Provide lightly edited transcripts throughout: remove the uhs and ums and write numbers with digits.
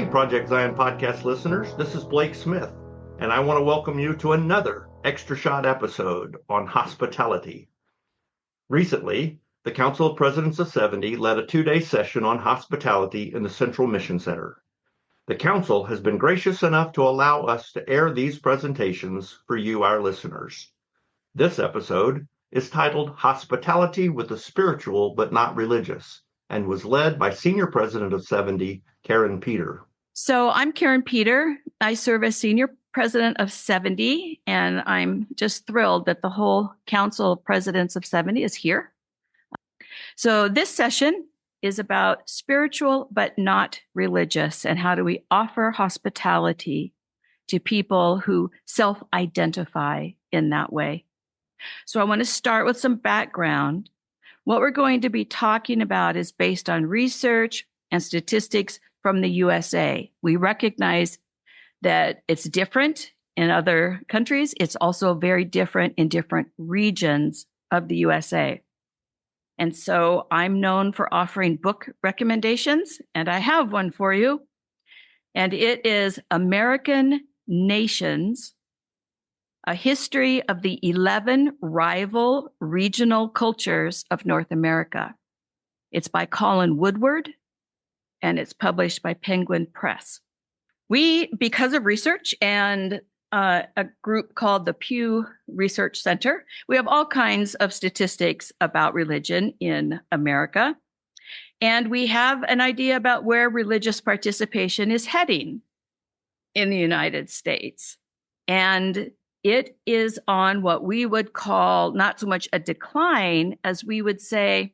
Hey, Project Zion podcast listeners, this is Blake Smith, and I want to welcome you to another Extra Shot episode on hospitality. Recently, the Council of Presidents of 70 led a 2-day session on hospitality in the Central Mission Center. The Council has been gracious enough to allow us to air these presentations for you, our listeners. This episode is titled Hospitality with the Spiritual but Not Religious, and was led by Senior President of 70, Karin Peter. So I'm Karin Peter. I serve as Senior President of 70, and I'm just thrilled that the whole Council of Presidents of 70 is here. So this session is about spiritual but not religious, and how do we offer hospitality to people who self-identify in that way. So I want to start with some background. What we're going to be talking about is based on research and statistics from the USA. We recognize that it's different in other countries. It's also very different in different regions of the USA. And so I'm known for offering book recommendations, and I have one for you. And it is American Nations: A History of the 11 Rival Regional Cultures of North America. It's by Colin Woodard, and it's published by Penguin Press. We, because of research and a group called the Pew Research Center, we have all kinds of statistics about religion in America. And we have an idea about where religious participation is heading in the United States. And it is on what we would call not so much a decline as we would say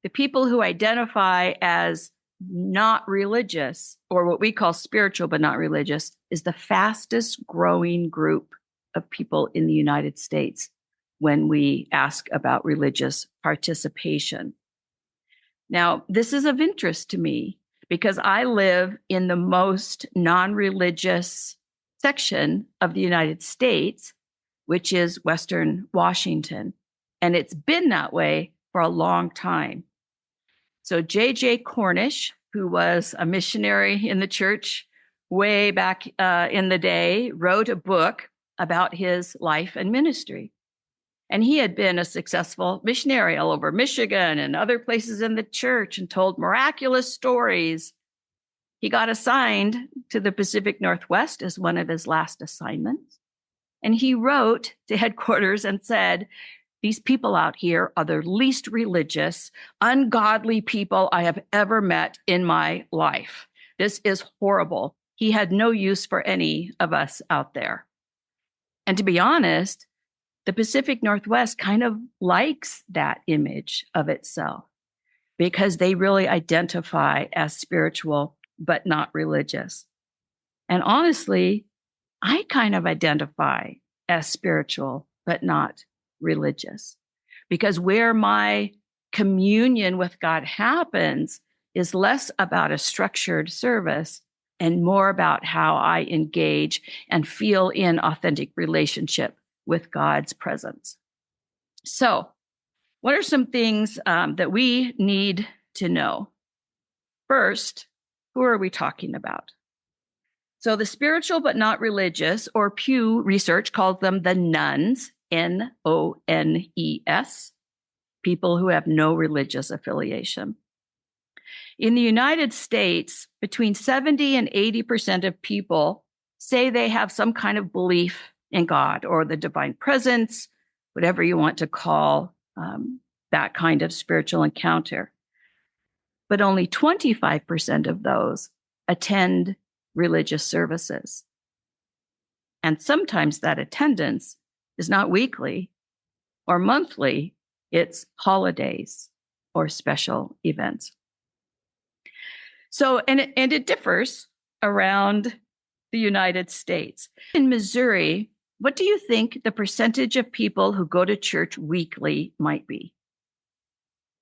the people who identify as not religious, or what we call spiritual but not religious, is the fastest growing group of people in the United States when we ask about religious participation. Now, this is of interest to me because I live in the most non-religious section of the United States, which is Western Washington. And it's been that way for a long time. So J.J. Cornish, who was a missionary in the church way back in the day, wrote a book about his life and ministry. And he had been a successful missionary all over Michigan and other places in the church and told miraculous stories. He got assigned to the Pacific Northwest as one of his last assignments. And he wrote to headquarters and said, "These people out here are the least religious, ungodly people I have ever met in my life. This is horrible." He had no use for any of us out there. And to be honest, the Pacific Northwest kind of likes that image of itself because they really identify as spiritual but not religious. And honestly, I kind of identify as spiritual but not religious, because where my communion with God happens is less about a structured service and more about how I engage and feel in authentic relationship with God's presence. So, what are some things that we need to know? First, who are we talking about? So the spiritual but not religious, or Pew Research calls them the nones, N-O-N-E-S, people who have no religious affiliation. In the United States, between 70 and 80% of people say they have some kind of belief in God or the divine presence, whatever you want to call that kind of spiritual encounter. But only 25% of those attend religious services. And sometimes that attendance is not weekly or monthly, it's holidays or special events. So, and it differs around the United States. In Missouri, what do you think the percentage of people who go to church weekly might be?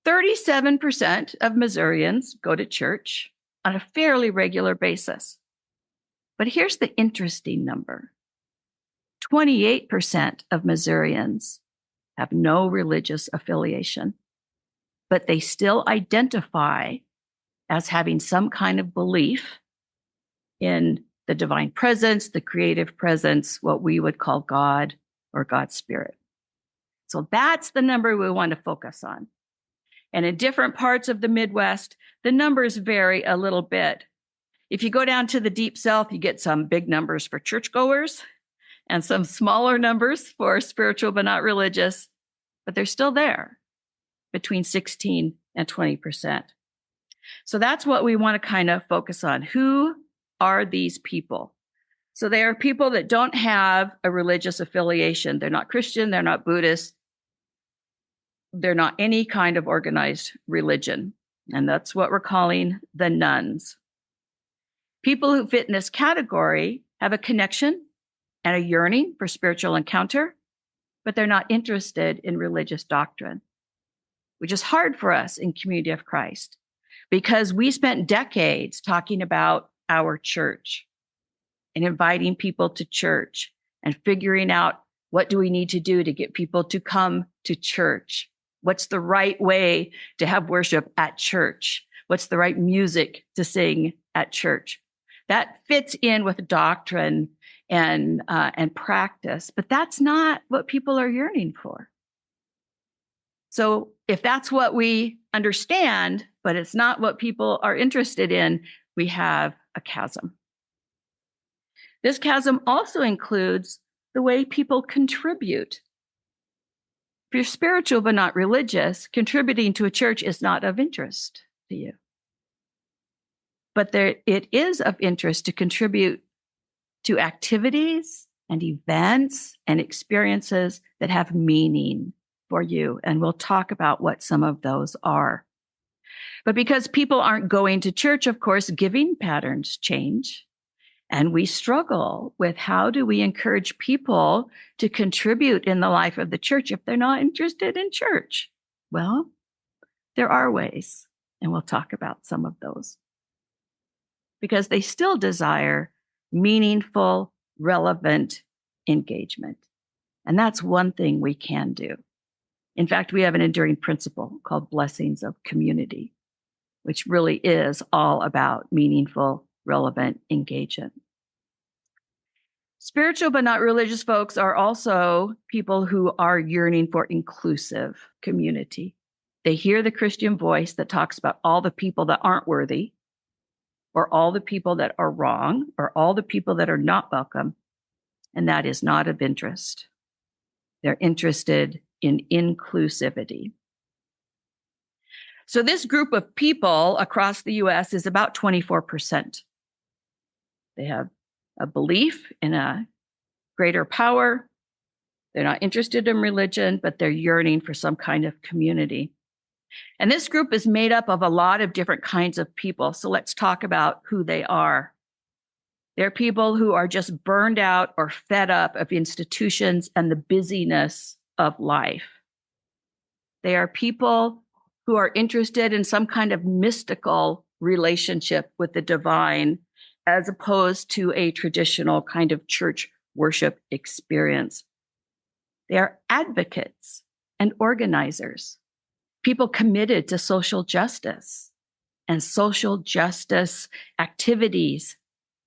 37% of Missourians go to church on a fairly regular basis. But here's the interesting number. 28% of Missourians have no religious affiliation, but they still identify as having some kind of belief in the divine presence, the creative presence, what we would call God or God's Spirit. So that's the number we want to focus on. And in different parts of the Midwest, the numbers vary a little bit. If you go down to the Deep South, you get some big numbers for churchgoers and some smaller numbers for spiritual but not religious, but they're still there, between 16 and 20%. So that's what we want to kind of focus on. Who are these people? So they are people that don't have a religious affiliation. They're not Christian, they're not Buddhist, they're not any kind of organized religion. And that's what we're calling the nones. People who fit in this category have a connection and a yearning for spiritual encounter, but they're not interested in religious doctrine, which is hard for us in Community of Christ because we spent decades talking about our church and inviting people to church and figuring out what do we need to do to get people to come to church? What's the right way to have worship at church? What's the right music to sing at church? That fits in with doctrine and practice, but that's not what people are yearning for. So if that's what we understand, but it's not what people are interested in, we have a chasm. This chasm also includes the way people contribute. If you're spiritual but not religious, contributing to a church is not of interest to you. But it is of interest to contribute to activities and events and experiences that have meaning for you. And we'll talk about what some of those are. But because people aren't going to church, of course, giving patterns change. And we struggle with how do we encourage people to contribute in the life of the church if they're not interested in church? Well, there are ways, and we'll talk about some of those. Because they still desire meaningful, relevant engagement. And that's one thing we can do. In fact, we have an enduring principle called blessings of community, which really is all about meaningful, relevant engagement. Spiritual but not religious folks are also people who are yearning for inclusive community. They hear the Christian voice that talks about all the people that aren't worthy, or all the people that are wrong, or all the people that are not welcome, and that is not of interest. They're interested in inclusivity. So this group of people across the U.S. is about 24%. They have a belief in a greater power. They're not interested in religion, but they're yearning for some kind of community. And this group is made up of a lot of different kinds of people. So let's talk about who they are. They're people who are just burned out or fed up of institutions and the busyness of life. They are people who are interested in some kind of mystical relationship with the divine, as opposed to a traditional kind of church worship experience. They are advocates and organizers, people committed to social justice and social justice activities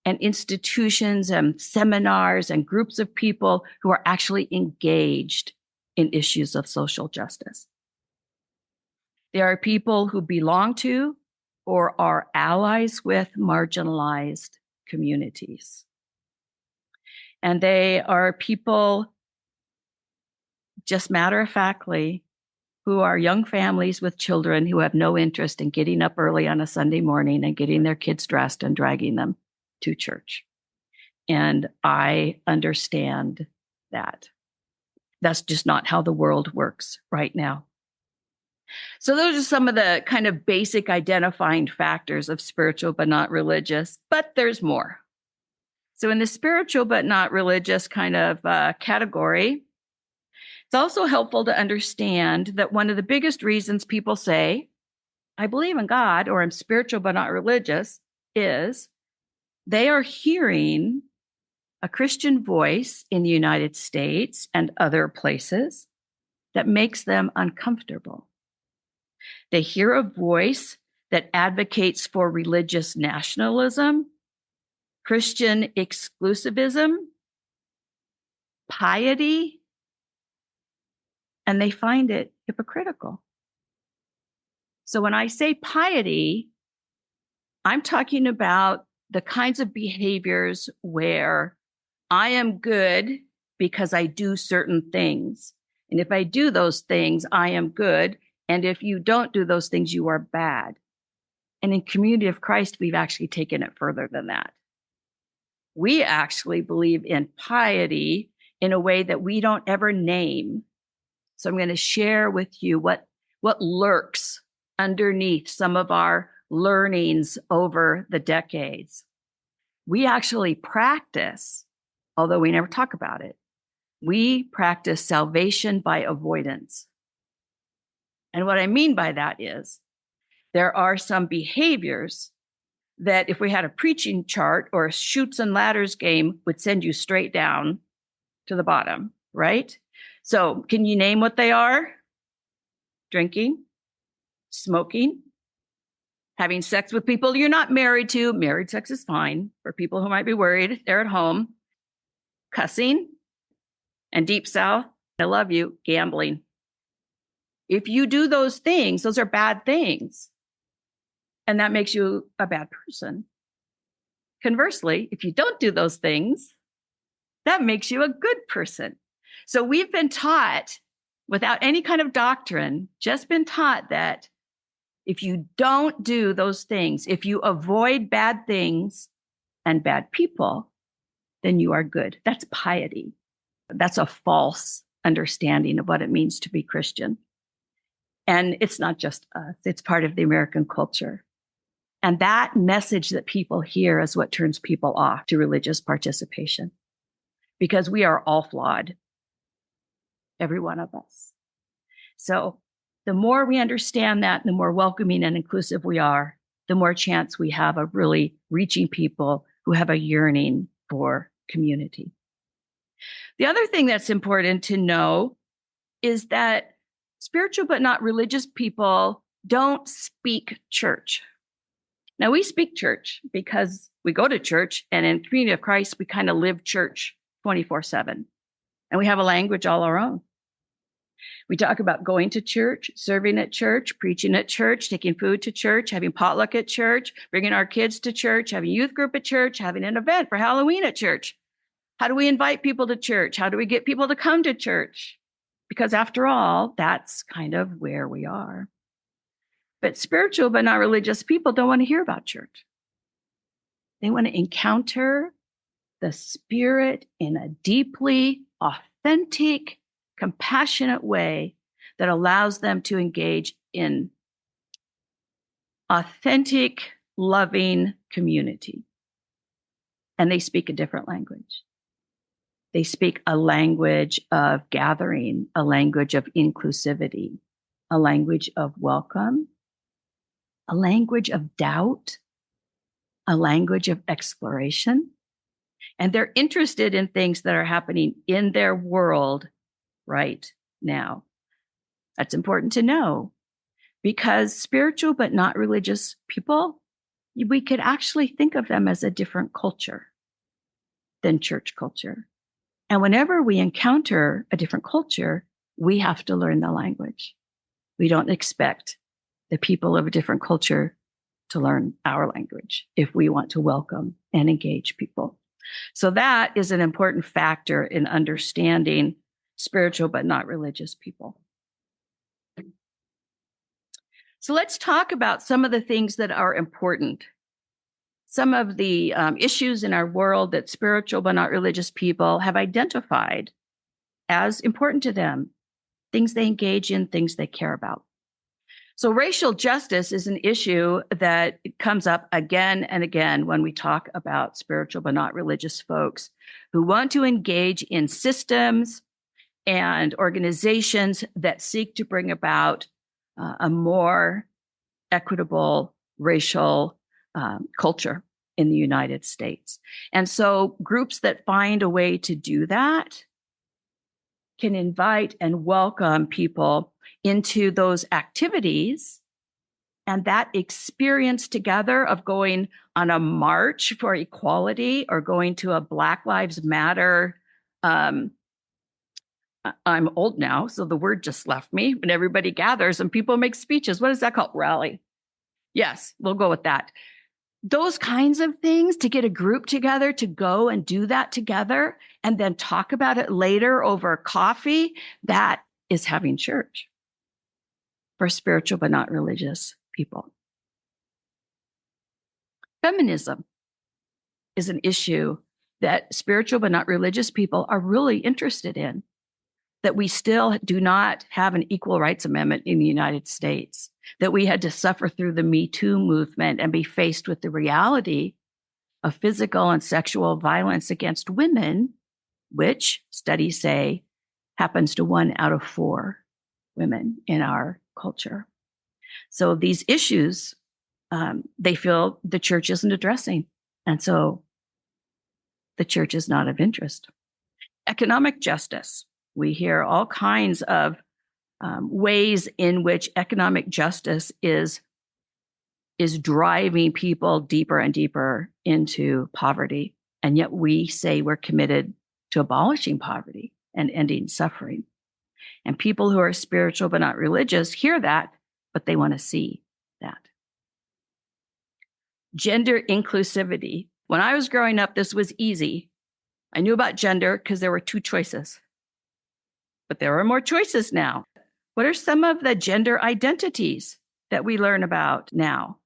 and institutions and seminars and groups of people who are actually engaged in issues of social justice. There are people who belong to or are allies with marginalized communities. And they are people, just matter-of-factly, who are young families with children who have no interest in getting up early on a Sunday morning and getting their kids dressed and dragging them to church. And I understand that. That's just not how the world works right now. So those are some of the kind of basic identifying factors of spiritual but not religious, but there's more. So in the spiritual but not religious kind of category, it's also helpful to understand that one of the biggest reasons people say, I believe in God, or I'm spiritual but not religious, is they are hearing a Christian voice in the United States and other places that makes them uncomfortable. They hear a voice that advocates for religious nationalism Christian exclusivism, piety, and they find it hypocritical. So when I say piety, I'm talking about the kinds of behaviors where I am good because I do certain things. And if I do those things, I am good. And if you don't do those things, you are bad. And in Community of Christ, we've actually taken it further than that. We actually believe in piety in a way that we don't ever name. So I'm going to share with you what lurks underneath some of our learnings over the decades. We actually practice, although we never talk about it, we practice salvation by avoidance. And what I mean by that is there are some behaviors that if we had a preaching chart or a chutes and ladders game would send you straight down to the bottom, right? So can you name what they are? Drinking, smoking, having sex with people you're not married to. Married sex is fine for people who might be worried. They're at home. Cussing, and deep south, I love you, gambling. If you do those things, those are bad things. And that makes you a bad person. Conversely, if you don't do those things, that makes you a good person. So we've been taught, without any kind of doctrine, just been taught that if you don't do those things, if you avoid bad things and bad people, then you are good. That's piety. That's a false understanding of what it means to be Christian. And it's not just us, it's part of the American culture. And that message that people hear is what turns people off to religious participation, because we are all flawed, every one of us. So the more we understand that, the more welcoming and inclusive we are, the more chance we have of really reaching people who have a yearning for community. The other thing that's important to know is that spiritual but not religious people don't speak church. Now, we speak church because we go to church, and in Community of Christ, we kind of live church 24/7, and we have a language all our own. We talk about going to church, serving at church, preaching at church, taking food to church, having potluck at church, bringing our kids to church, having youth group at church, having an event for Halloween at church. How do we invite people to church? How do we get people to come to church? Because after all, that's kind of where we are. But spiritual but not religious people don't want to hear about church. They want to encounter the Spirit in a deeply authentic, compassionate way that allows them to engage in authentic, loving community. And they speak a different language. They speak a language of gathering, a language of inclusivity, a language of welcome, a language of doubt, a language of exploration. And they're interested in things that are happening in their world right now. That's important to know, because spiritual but not religious people, we could actually think of them as a different culture than church culture. And whenever we encounter a different culture, we have to learn the language. We don't expect the people of a different culture to learn our language if we want to welcome and engage people. So that is an important factor in understanding spiritual but not religious people. So let's talk about some of the things that are important. Some of the issues in our world that spiritual but not religious people have identified as important to them, things they engage in, things they care about. So racial justice is an issue that comes up again and again when we talk about spiritual but not religious folks who want to engage in systems and organizations that seek to bring about a more equitable racial culture in the United States. And so groups that find a way to do that can invite and welcome people into those activities And that experience together of going on a march for equality or going to a Black Lives Matter, I'm old now, so the word just left me, when everybody gathers and people make speeches. What is that called? Rally. Yes, we'll go with that. Those kinds of things, to get a group together to go and do that together and then talk about it later over coffee, that is having church for spiritual but not religious people. Feminism is an issue that spiritual but not religious people are really interested in, that we still do not have an equal rights amendment in the United States, that we had to suffer through the Me Too movement and be faced with the reality of physical and sexual violence against women, which studies say happens to 1 out of 4 women in our culture. So these issues, they feel the church isn't addressing. And so the church is not of interest. Economic justice. We hear all kinds of ways in which economic justice is driving people deeper and deeper into poverty. And yet we say we're committed to abolishing poverty and ending suffering. And people who are spiritual but not religious hear that, but they want to see that. Gender inclusivity. When I was growing up, this was easy. I knew about gender because there were 2 choices. But there are more choices now. What are some of the gender identities that we learn about now?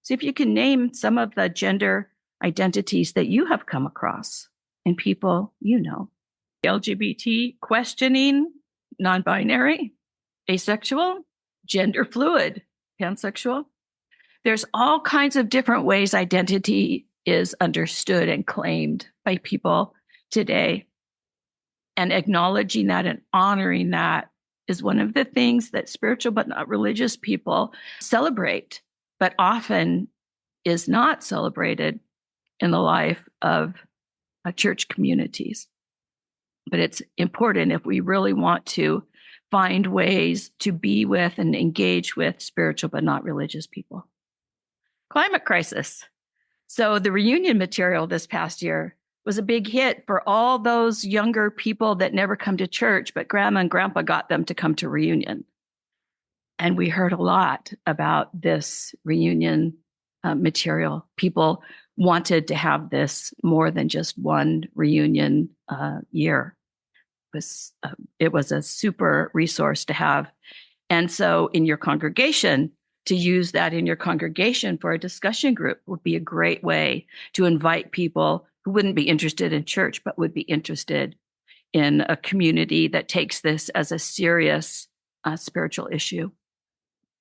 See if you can name some of the gender identities that you have come across in people you know. LGBT, questioning, non-binary, asexual, gender fluid, pansexual. There's all kinds of different ways identity is understood and claimed by people today. And acknowledging that and honoring that is one of the things that spiritual but not religious people celebrate, but often is not celebrated in the life of church communities. But it's important if we really want to find ways to be with and engage with spiritual but not religious people. Climate crisis. So the reunion material this past year was a big hit for all those younger people that never come to church, but grandma and grandpa got them to come to reunion. And we heard a lot about this reunion material. People wanted to have this more than just one reunion year. It was a super resource to have. And so in your congregation, to use that in your congregation for a discussion group would be a great way to invite people who wouldn't be interested in church, but would be interested in a community that takes this as a serious spiritual issue.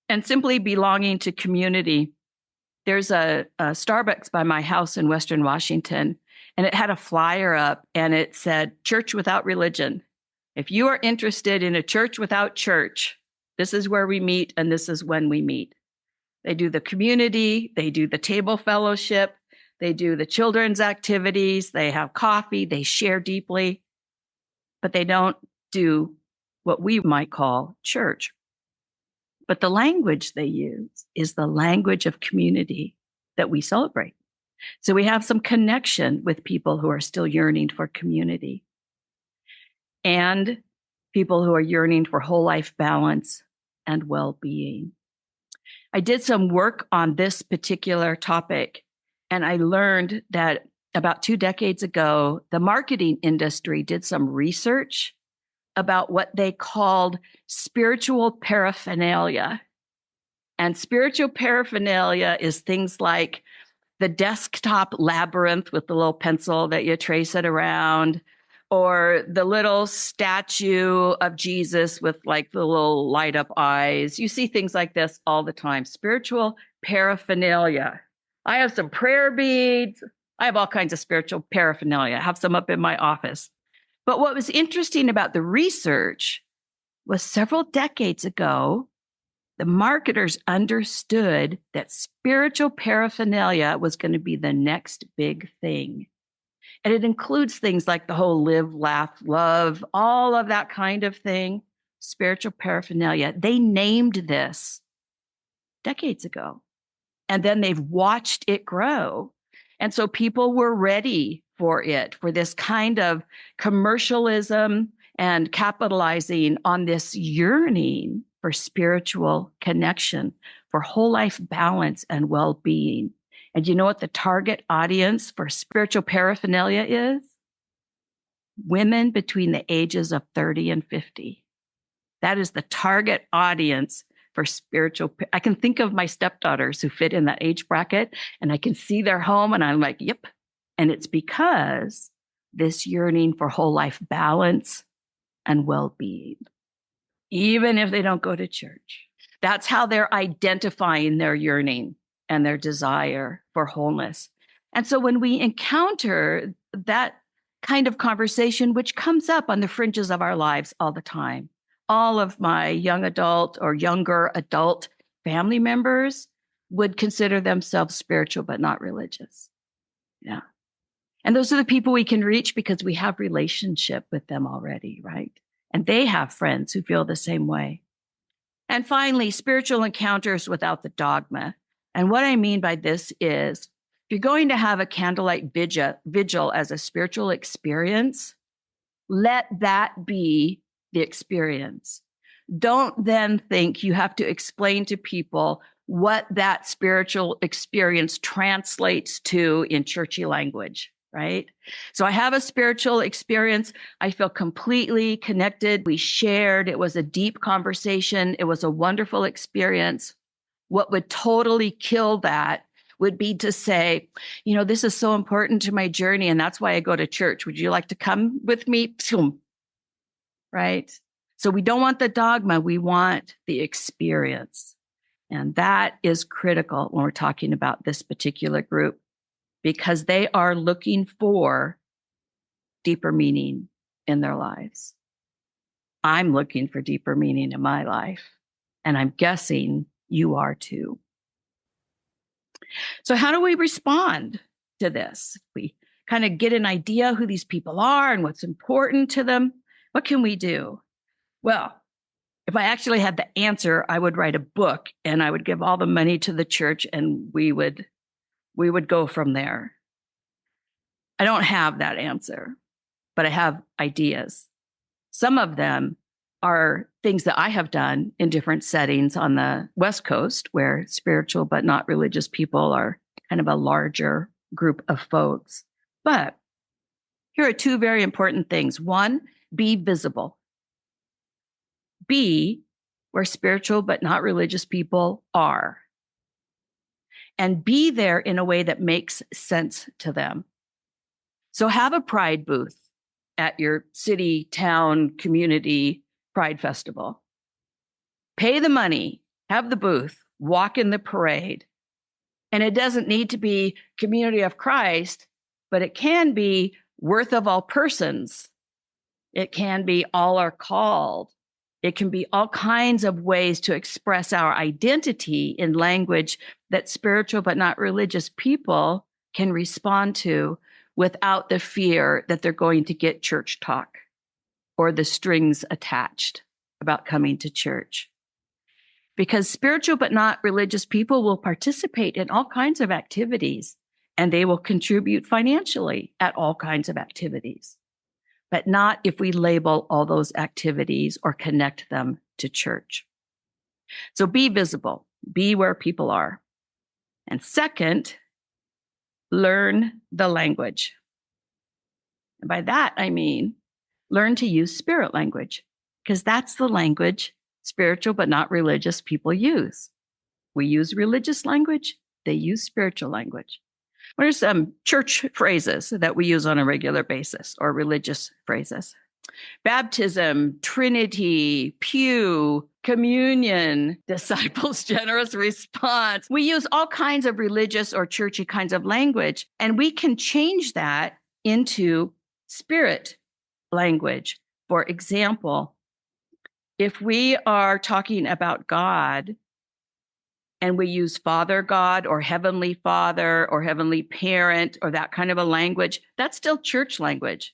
And simply belonging to community. There's a Starbucks by my house in Western Washington, and it had a flyer up and it said, Church Without Religion. If you are interested in a church without church, this is where we meet and this is when we meet. They do the community, they do the table fellowship, they do the children's activities, they have coffee, they share deeply, but they don't do what we might call church. But the language they use is the language of community that we celebrate. So we have some connection with people who are still yearning for community and people who are yearning for whole life balance and well-being. I did some work on this particular topic, and I learned that about 2 decades ago, the marketing industry did some research about what they called spiritual paraphernalia. And spiritual paraphernalia is things like the desktop labyrinth with the little pencil that you trace it around, or the little statue of Jesus with like the little light up eyes. You see things like this all the time. Spiritual paraphernalia. I have some prayer beads. I have all kinds of spiritual paraphernalia. I have some up in my office. But what was interesting about the research was several decades ago, the marketers understood that spiritual paraphernalia was going to be the next big thing. And it includes things like the whole live, laugh, love, all of that kind of thing, spiritual paraphernalia. They named this decades ago. And then they've watched it grow. And so people were ready for it, for this kind of commercialism and capitalizing on this yearning for spiritual connection, for whole life balance and well-being. And you know what the target audience for spiritual paraphernalia is? Women between the ages of 30 and 50. That is the target audience for spiritual. I can think of my stepdaughters who fit in that age bracket, and I can see their home, and I'm like, yep. And it's because this yearning for whole life balance and well-being, even if they don't go to church. That's how they're identifying their yearning and their desire for wholeness. And so when we encounter that kind of conversation, which comes up on the fringes of our lives all the time, all of my young adult or younger adult family members would consider themselves spiritual, but not religious. Yeah. And those are the people we can reach because we have relationship with them already, right? And they have friends who feel the same way. And finally, spiritual encounters without the dogma. And what I mean by this is, if you're going to have a candlelight vigil as a spiritual experience, let that be the experience. Don't then think you have to explain to people what that spiritual experience translates to in churchy language, right? So I have a spiritual experience. I feel completely connected. We shared. It was a deep conversation. It was a wonderful experience. What would totally kill that would be to say, you know, this is so important to my journey, and that's why I go to church. Would you like to come with me? Right? So we don't want the dogma. We want the experience. And that is critical when we're talking about this particular group, because they are looking for deeper meaning in their lives. I'm looking for deeper meaning in my life, and I'm guessing you are too. So how do we respond to this? We kind of get an idea who these people are and what's important to them. What can we do? Well, if I actually had the answer, I would write a book and I would give all the money to the church and we would go from there. I don't have that answer, but I have ideas. Some of them are things that I have done in different settings on the West Coast, where spiritual but not religious people are kind of a larger group of folks. But here are two very important things. One, be visible. Be where spiritual but not religious people are. And be there in a way that makes sense to them. So have a pride booth at your city, town, community pride festival. Pay the money, have the booth, walk in the parade. And it doesn't need to be Community of Christ, but it can be Worth of All Persons. It can be All Are Called. It can be all kinds of ways to express our identity in language that spiritual but not religious people can respond to without the fear that they're going to get church talk or the strings attached about coming to church. Because spiritual but not religious people will participate in all kinds of activities, and they will contribute financially at all kinds of activities, but not if we label all those activities or connect them to church. So be visible, be where people are. And second, learn the language. And by that, I mean, learn to use spirit language, because that's the language spiritual but not religious people use. We use religious language, they use spiritual language. What are some church phrases that we use on a regular basis, or religious phrases? Baptism, Trinity, pew, communion, disciples' generous response. We use all kinds of religious or churchy kinds of language, and we can change that into spirit language. For example, if we are talking about God and we use Father God or Heavenly Father or Heavenly Parent or that kind of a language, that's still church language.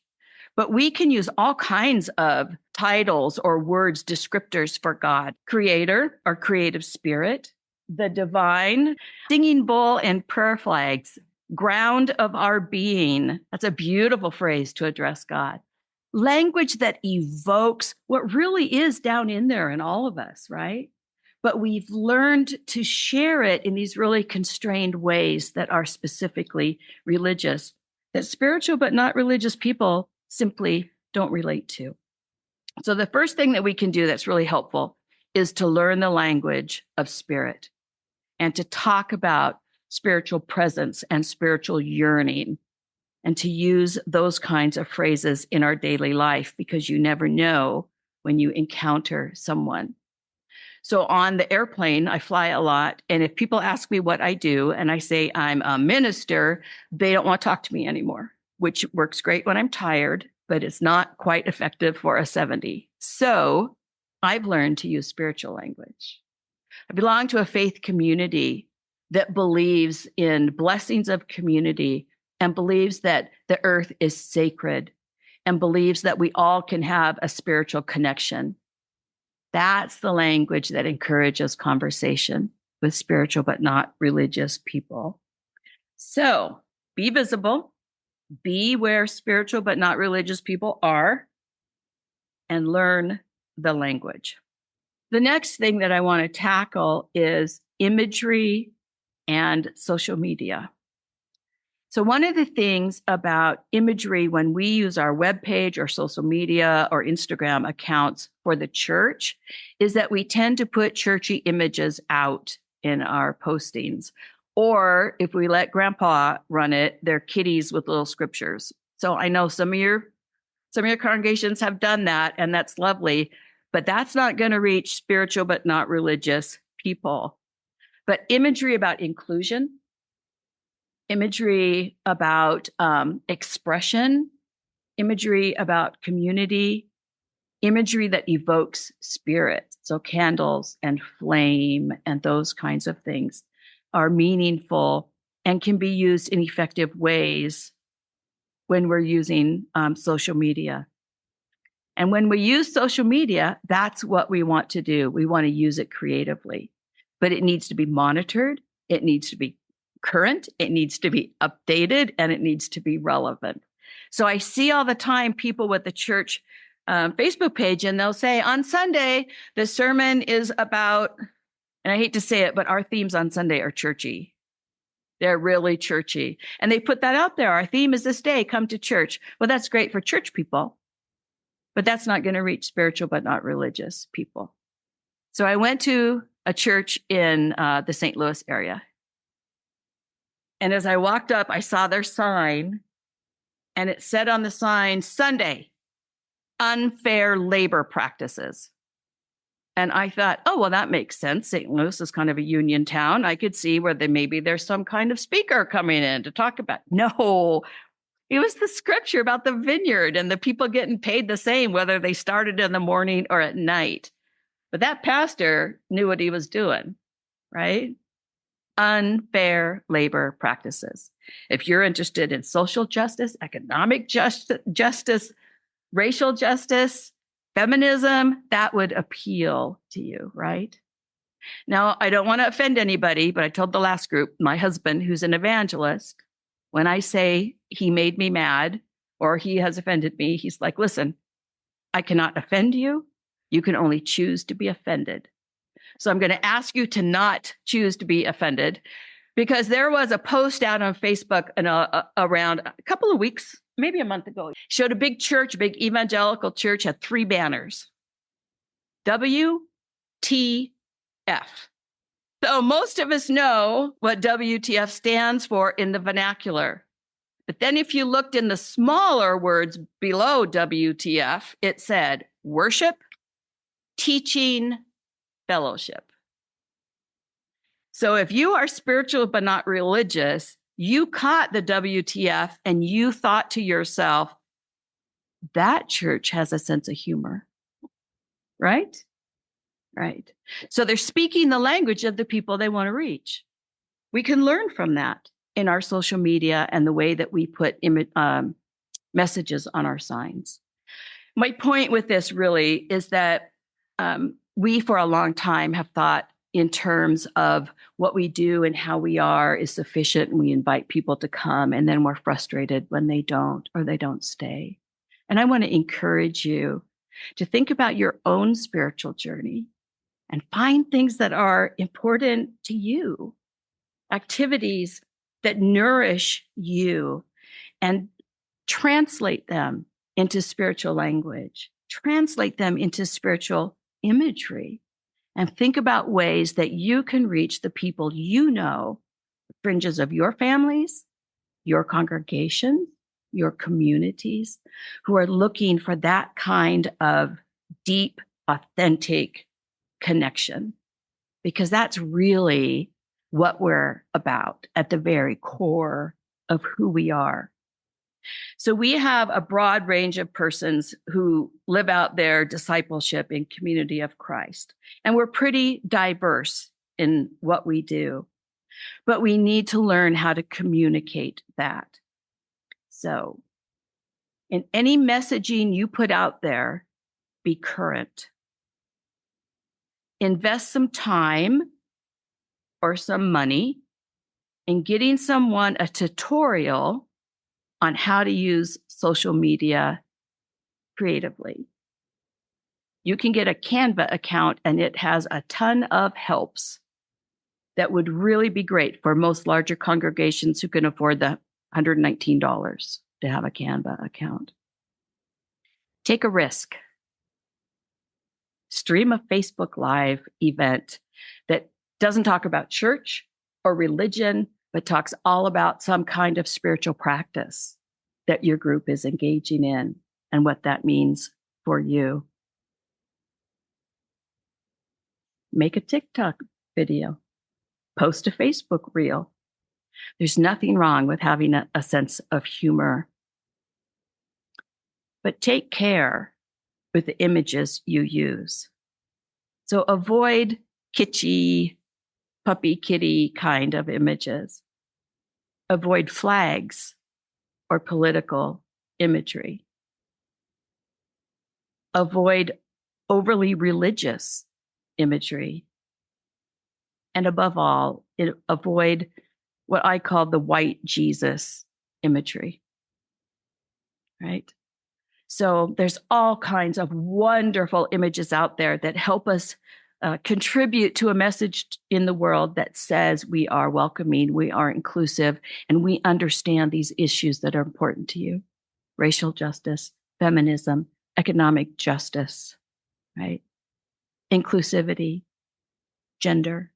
But we can use all kinds of titles or words, descriptors for God. Creator or creative spirit, the divine, singing bowl and prayer flags, ground of our being. That's a beautiful phrase to address God. Language that evokes what really is down in there in all of us, right? But we've learned to share it in these really constrained ways that are specifically religious, that spiritual but not religious people simply don't relate to. So the first thing that we can do that's really helpful is to learn the language of spirit and to talk about spiritual presence and spiritual yearning and to use those kinds of phrases in our daily life, because you never know when you encounter someone. So on the airplane, I fly a lot. And if people ask me what I do and I say I'm a minister, they don't want to talk to me anymore, which works great when I'm tired, but it's not quite effective for a 70. So I've learned to use spiritual language. I belong to a faith community that believes in blessings of community and believes that the earth is sacred and believes that we all can have a spiritual connection. That's the language that encourages conversation with spiritual but not religious people. So be visible, be where spiritual but not religious people are, and learn the language. The next thing that I want to tackle is imagery and social media. So one of the things about imagery when we use our webpage or social media or Instagram accounts for the church is that we tend to put churchy images out in our postings. Or if we let grandpa run it, they're kitties with little scriptures. So I know some of your congregations have done that, and that's lovely, but that's not going to reach spiritual but not religious people. But imagery about inclusion, imagery about expression, imagery about community, imagery that evokes spirit. So candles and flame and those kinds of things are meaningful and can be used in effective ways when we're using social media. And when we use social media, that's what we want to do. We want to use it creatively, but it needs to be monitored. It needs to be current, it needs to be updated, and it needs to be relevant. So I see all the time people with the church Facebook page, and they'll say on Sunday, the sermon is about, and I hate to say it, but our themes on Sunday are churchy. They're really churchy. And they put that out there. Our theme is this day, come to church. Well, that's great for church people, but that's not going to reach spiritual but not religious people. So I went to a church in the St. Louis area. And as I walked up, I saw their sign, and it said on the sign, Sunday, unfair labor practices. And I thought, oh, well, that makes sense. St. Louis is kind of a union town. I could see where maybe there's some kind of speaker coming in to talk about. No, it was the scripture about the vineyard and the people getting paid the same, whether they started in the morning or at night. But that pastor knew what he was doing, right? Unfair labor practices. If you're interested in social justice, economic justice, racial justice, feminism, that would appeal to you, right? Now, I don't want to offend anybody, but I told the last group, my husband, who's an evangelist, when I say he made me mad or he has offended me, he's like, listen, I cannot offend you. You can only choose to be offended. So I'm going to ask you to not choose to be offended, because there was a post out on Facebook around a couple of weeks, maybe a month ago, showed a big church, a big evangelical church, had 3 banners. WTF. So most of us know what WTF stands for in the vernacular. But then if you looked in the smaller words below WTF, it said worship, teaching, fellowship. So if you are spiritual but not religious, you caught the WTF and you thought to yourself, that church has a sense of humor, right? Right. So they're speaking the language of the people they want to reach. We can learn from that in our social media and the way that we put messages on our signs. My point with this really is that we, for a long time, have thought in terms of what we do and how we are is sufficient, and we invite people to come, and then we're frustrated when they don't or they don't stay. And I want to encourage you to think about your own spiritual journey and find things that are important to you, activities that nourish you, and translate them into spiritual language, translate them into spiritual imagery, and think about ways that you can reach the people you know, the fringes of your families, your congregation, your communities, who are looking for that kind of deep, authentic connection, because that's really what we're about at the very core of who we are. So we have a broad range of persons who live out their discipleship in community of Christ. And we're pretty diverse in what we do, but we need to learn how to communicate that. So in any messaging you put out there, be current. Invest some time or some money in getting someone a tutorial on how to use social media creatively. You can get a Canva account, and it has a ton of helps that would really be great for most larger congregations who can afford the $119 to have a Canva account. Take a risk. Stream a Facebook Live event that doesn't talk about church or religion, but talks all about some kind of spiritual practice that your group is engaging in and what that means for you. Make a TikTok video, post a Facebook reel. There's nothing wrong with having a sense of humor. But take care with the images you use. So avoid kitschy, puppy kitty kind of images. Avoid flags or political imagery. Avoid overly religious imagery. And above all, avoid what I call the white Jesus imagery. Right? So there's all kinds of wonderful images out there that help us contribute to a message in the world that says we are welcoming, we are inclusive, and we understand these issues that are important to you. Racial justice, feminism, economic justice, right? Inclusivity, gender.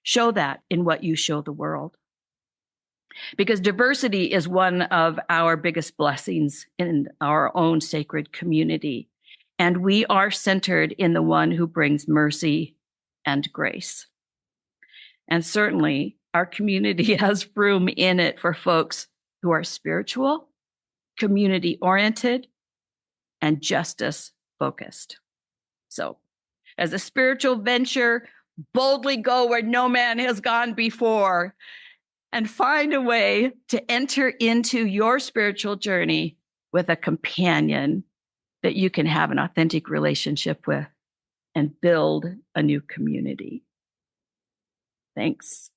Show that in what you show the world. Because diversity is one of our biggest blessings in our own sacred community. And we are centered in the one who brings mercy and grace. And certainly our community has room in it for folks who are spiritual, community-oriented, and justice-focused. So as a spiritual venture, boldly go where no man has gone before, and find a way to enter into your spiritual journey with a companion that you can have an authentic relationship with and build a new community. Thanks.